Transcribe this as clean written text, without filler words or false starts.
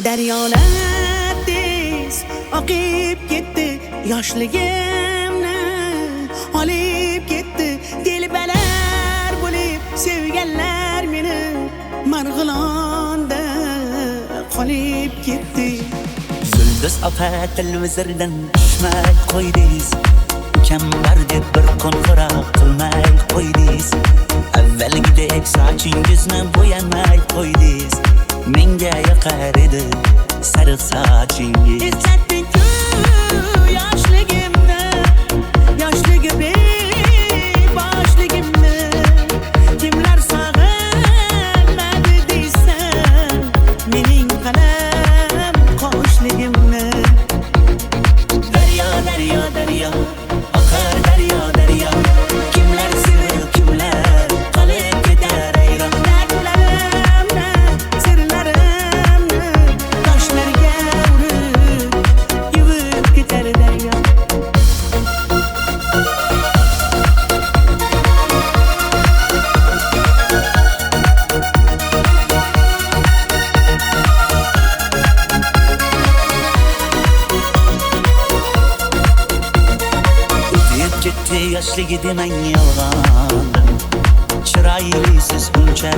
Daryolar tez oqib ketdi, yoshligimni olib ketdi. Dilbalar bo'lib sevganlar meni Marg'ilonda qolib ketdi. Yulduz opa televizordan tushmay qo'ydingiz, kambar deb bir qo'ng'iroq qilmay qo'ydingiz. Avvalgidek sochingizni bo'yamay qo'ydingiz. Menga yoqar edi sariq sochingiz. Eslatding-ku yoshligimni, yoshligimni, boshligimni. Kimlar sog'inmadi deysan, mening qalam qoshligimni. Daryo, daryo, daryo, oqar daryo, daryo. Kimlar sevib, kimlar qolib ketar ayron. Dardlarimni, sirlarimni toshlarga urib yuvib ketar daryo. Ketdi yoshligi demang yolg'on. Chiroylisiz uncha